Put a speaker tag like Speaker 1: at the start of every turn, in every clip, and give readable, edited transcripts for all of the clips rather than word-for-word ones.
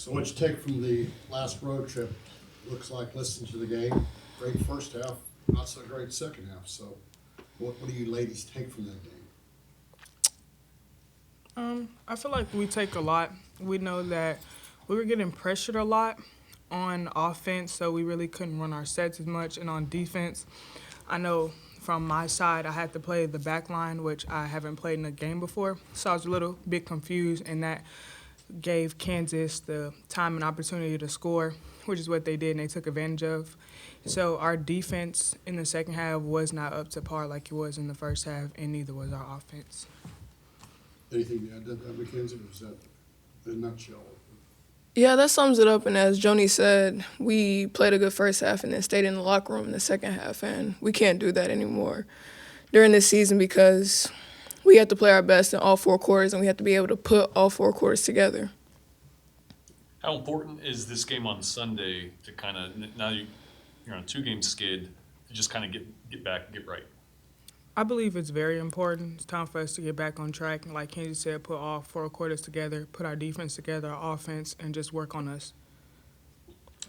Speaker 1: So what'd you take from the last road trip? Looks like listening to the game, great first half, not so great second half. So what do you ladies take from that game?
Speaker 2: I feel like we take a lot. We know that we were getting pressured a lot on offense, so we really couldn't run our sets as much. And on defense, I know from my side, I had to play the back line, which I haven't played in a game before. So I was a little bit confused, and that gave Kansas the time and opportunity to score, which is what they did, and they took advantage of. So our defense in the second half was not up to par like it was in the first half, and neither was our offense.
Speaker 1: Anything to add to that, McKinzie, or is that in a nutshell?
Speaker 3: Yeah, that sums it up. And as Joni said, we played a good first half and then stayed in the locker room in the second half. And we can't do that anymore during this season because we have to play our best in all four quarters and we have to be able to put all four quarters together.
Speaker 4: How important is this game on Sunday to kind of, now you're on a two-game skid, to just kind of get back, get right?
Speaker 2: I believe it's very important. It's time for us to get back on track. And like Kenzie said, put all four quarters together, put our defense together, our offense, and just work on us.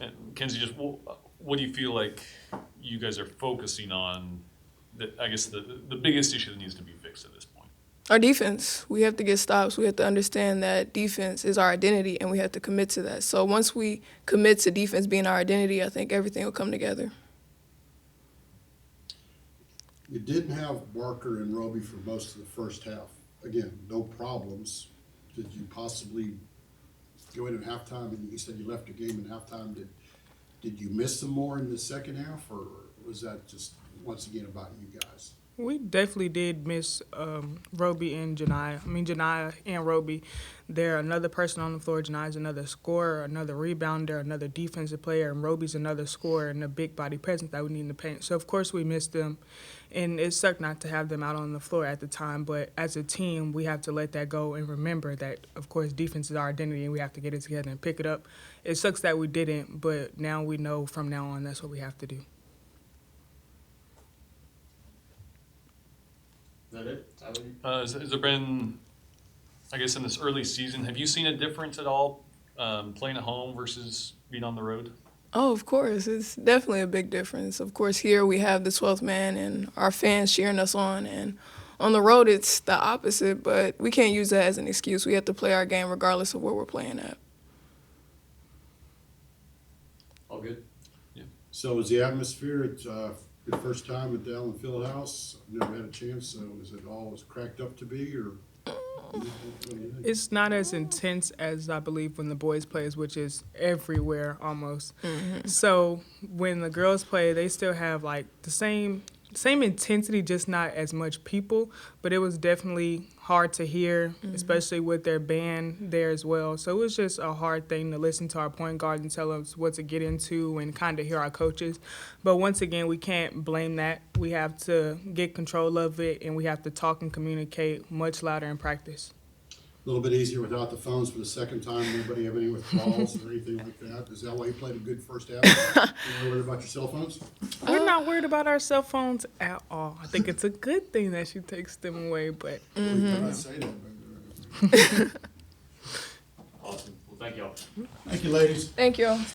Speaker 4: And Kenzie, just what do you feel like you guys are focusing on? That I guess the biggest issue that needs to be fixed at this point.
Speaker 3: Our defense, we have to get stops. We have to understand that defense is our identity and we have to commit to that. So once we commit to defense being our identity, I think everything will come together.
Speaker 1: You didn't have Barker and Roby for most of the first half. Again, no problems. Did you possibly go into halftime, and you said you left the game in halftime? Did you miss them more in the second half, or was that just, once again, about you guys?
Speaker 2: We definitely did miss Roby and Janiyah. Janiyah and Roby, they're another person on the floor. Janiah's another scorer, another rebounder, another defensive player, and Roby's another scorer and a big body presence that we need in the paint. So, of course, we missed them, and it sucked not to have them out on the floor at the time. But as a team, we have to let that go and remember that, of course, defense is our identity, and we have to get it together and pick it up. It sucks that we didn't, but now we know from now on that's what we have to do.
Speaker 5: Is that it?
Speaker 4: Has there been, I guess, in this early season, have you seen a difference at all playing at home versus being on the road?
Speaker 3: Oh, of course. It's definitely a big difference. Of course, here we have the 12th man and our fans cheering us on. And on the road, it's the opposite, but we can't use that as an excuse. We have to play our game regardless of where we're playing at.
Speaker 5: All good?
Speaker 1: So is the atmosphere, it's your first time at the Allen Fieldhouse? I've never had a chance, so is it all as cracked up to be, or? What do you think?
Speaker 2: It's not as intense as I believe when the boys plays, which is everywhere almost.
Speaker 3: Mm-hmm.
Speaker 2: So when the girls play, they still have like the same intensity, just not as much people. But it was definitely hard to hear, especially with their band there as well. So it was just a hard thing to listen to our point guard and tell us what to get into and kind of hear our coaches. But once again, we can't blame that. We have to get control of it, and we have to talk and communicate much louder in practice.
Speaker 1: A little bit easier without the phones for the second time. Anybody have any withdrawals or anything like that? Is that why you played a good first half? You worried about your cell phones?
Speaker 2: We're not worried about our cell phones at all. I think it's a good thing that she takes them away, but
Speaker 1: You cannot say that.
Speaker 5: Awesome. Well, thank y'all.
Speaker 1: Thank you, ladies.
Speaker 3: Thank you all.